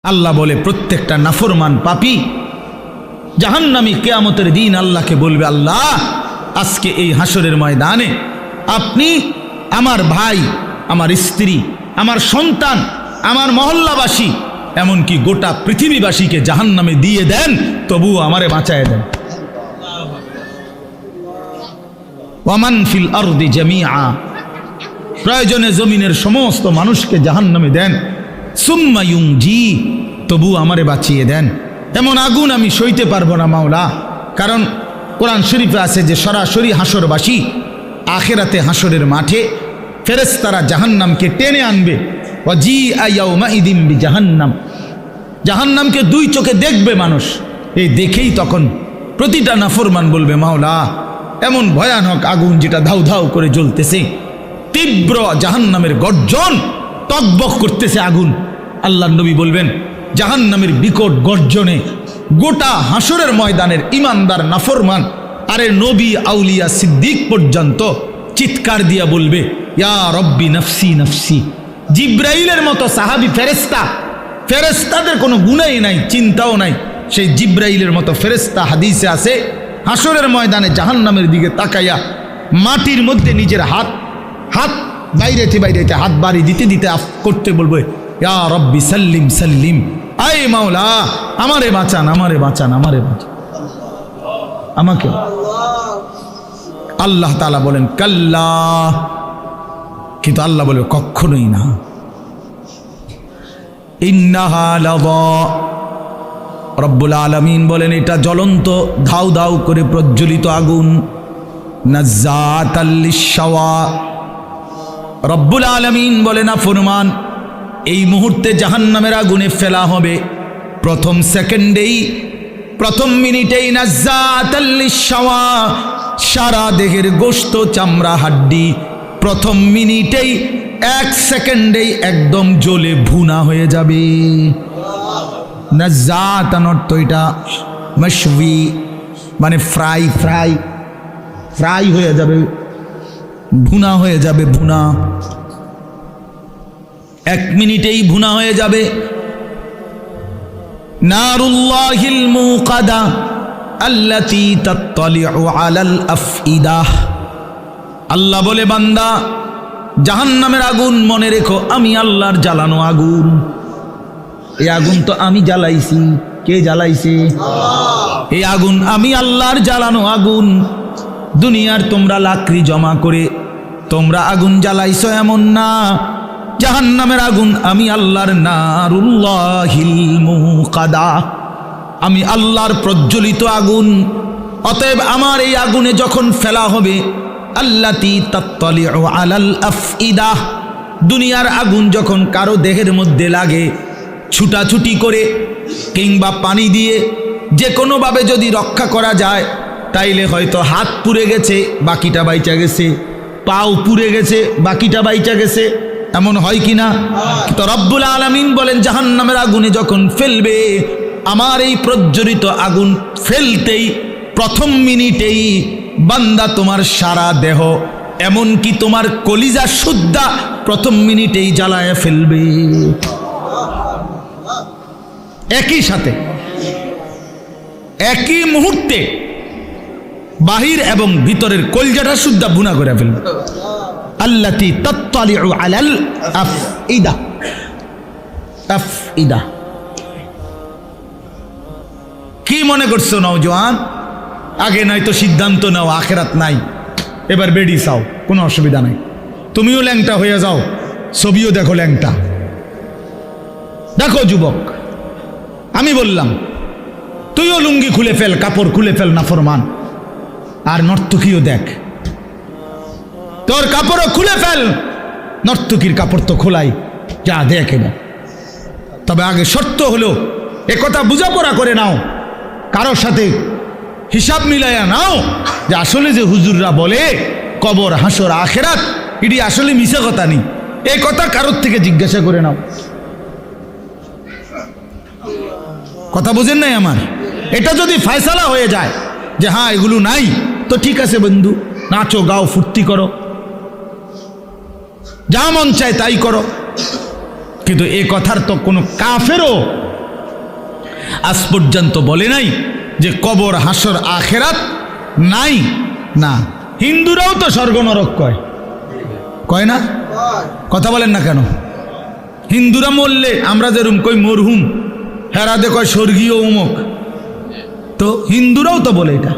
আল্লাহ বলে প্রত্যেকটা নাফরমান পাপী জাহান্নামী কিয়ামতের দিন আল্লাহকে বলবে, আল্লাহ আজকে এই হাসরের ময়দানে আপনি আমার ভাই, আমার স্ত্রী, আমার সন্তান, আমার মহল্লাবাসী, এমনকি গোটা পৃথিবীবাসীকে জাহান্নামে দিয়ে দেন, তবুও আমারে বাঁচায় দেন। ওয়ামান ফিল আরদি জামিআ, প্রয়োজনে জমিনের সমস্ত মানুষকে জাহান্নামে দেন, সুম্মা ইউনজি, তবু আমারে বাঁচিয়ে দেন। এমন আগুন আমি সইতে পারবো না মাওলা। কারণ কোরআন শরীফে আছে যে সরাসরি হাসরবাসী আখিরাতে হাসরের মাঠে ফেরেশতারা জাহান্নামকে টেনে আনবে। ওয়াজিআ ইয়াউমাইদিন বিজাহান্নাম, জাহান্নামকে দুই চোখে দেখবে মানুষ। এই দেখেই তখন প্রতিটা নাফরমান বলবে, মাওলা এমন ভয়ানক আগুন যেটা ধাউ ধাউ করে জ্বলতেছে, তীব্র জাহান্নামের গর্জন, টকবক করতেছে আগুন। আল্লাহর নবী বলবেন, জাহান্নামের বিকট গর্জনে গোটা হাসরের ময়দানের ইমানদার নাফরমান আরে নবী আউলিয়া সিদ্দিক পর্যন্ত চিৎকার দিয়া বলবে, ইয়া রব্বি নফসি নফসি। জিব্রাইলের মতো সাহাবী ফেরেশতা, ফেরেশতাদের কোনো গুণাই নাই, চিন্তাও নাই, সেই জিব্রাইলের মতো ফেরেশতা হাদিসে আছে হাসরের ময়দানে জাহান্নামের দিকে তাকাইয়া মাটির মধ্যে নিজের হাত বাইরেতে হাত বাড়ি দিতে দিতে করতে বলবে, ইয়া রব্বি সাল্লিম সাল্লিম, আয় মাওলা আমারে বাঁচান, আমারে বাঁচান, আমারে বাঁচান, আমাকে। আল্লাহ তাআলা বলেন কাল্লা, কিন্তু আল্লাহ বলে কখনোই না। ইন্নাহা লাযা, রব্বুল আলামিন বলেন এটা জ্বলন্ত ধাউ ধাউ করে প্রজ্বলিত আগুন। নাজ্জাতাল লিশ-শাওয়া, রব্বুল আলামিন বলে না ফরমান এই মুহূর্তে জাহান্নামের আগুনে ফেলা হবে, প্রথম সেকেন্ডেই, প্রথম মিনিটেই নাজ্জাতাল লিশ-শাওয়া, সারা দেহের গোশত চামড়া হাড্ডি প্রথম মিনিটেই, এক সেকেন্ডেই একদম জ্বলে ভুনা হয়ে যাবে। নাজ্জাতান অর্থ এটা মাশবি, মানে ফ্রাই ফ্রাই ফ্রাই হয়ে যাবে, ভুনা হয়ে যাবে, ভুনা এক মিনিটেই ভুনা হয়ে যাবে। নারুল্লাহিল মুকাদা আল্লাতী তাত্তালিউ আলাল আফইদাহ, আল্লাহ বলে বান্দা জাহান্নামের আগুন মনে রেখো আমি আল্লাহর জ্বালানো আগুন। এই আগুন তো আমি জ্বালাইছি। কে জ্বালাইছে? এই আগুন আমি আল্লাহর জ্বালানো আগুন। দুনিয়ার তোমরা লাকড়ি জমা করে তোমরা আগুন জ্বালাইছো এমন না, জাহান্নামের আগুন আমি আল্লাহর, নারুল্লাহিল মুকাদা, আমি আল্লাহর প্রজ্বলিত আগুন। অতএব আমার এই আগুনে যখন ফেলা হবে, আল্লাতী তাত্তালিউ আলাল আফইদা, দুনিয়ার আগুন যখন কারো দেহের মধ্যে লাগে, ছুটাছুটি করে কিংবা পানি দিয়ে যে কোনোভাবে যদি রক্ষা করা যায়, তাইলে হয়তো হাত পুড়ে গেছে বাকিটা বাইচা গেছে, পাও পুড়ে গেছে বাকিটা বাইচা গেছে, এমন হয় কি না? তো রব্বুল আলামিন বলেন জাহান্নামের আগুনে যখন ফেলবে, আমার এই প্রজ্বলিত আগুন ফেলতেই প্রথম মিনিটেই বান্দা তোমার সারা দেহ, এমনকি তোমার কলিজা সুদ্ধা প্রথম মিনিটেই জ্বালায় ফেলবে। একই সাথে একই মুহূর্তে বাহির এবং ভিতরের কলজাটা সুদ্ধা ভুনা করে ফেলবে। আল্লাতী তাত্তালিউ আলাল আফইদা, আফইদা। কি মনে করছো নওজোয়ান? আগে নয়তো সিদ্ধান্ত নাও আখেরাত নাই, এবার বেডি চাও, কোনো অসুবিধা নাই। তুমিও ল্যাংটা হয়ে যাও, ছবিও দেখো ল্যাংটা। দেখো যুবক, আমি বললাম তুইও লুঙ্গি খুলে ফেল, কাপড় খুলে ফেল নাফরমান, আর নর্তকীও দেখ, তোর কাপড়ও খুলে ফেল, নর্তকীর কাপড় তো খোলাই, যা দেখ এবার। তবে আগে শর্ত হলো একথা বুঝাপড়া করে নাও, কারোর সাথে হিসাব মিলাইয়া নাও যে আসলে যে হুজুররা বলে কবর হাসর আখেরাত, এটি আসলে মিছা কথা নেই, এই কথা কারোর থেকে জিজ্ঞাসা করে নাও। কথা বুঝেন নাই আমার? এটা যদি ফয়সালা হয়ে যায় যে হ্যাঁ এগুলো নাই, তো ঠিক আছে বন্ধু, নাচো গাও ফুর্তি করো, যা মন চায় তাই করো। কিন্তু এ কথার তো কোনো কাফেরও আজ পর্যন্ত বলে নাই যে কবর হাসর আখেরাত নাই। না, হিন্দুরাও তো স্বর্গ নরক কয়, কয় না? কথা বলেন না কেন? হিন্দুরা মরলে আমরা যেরকম কই মরহুম, হেরাদে কয় স্বর্গীয় অমুক, তো হিন্দুরাও তো বলে এটা।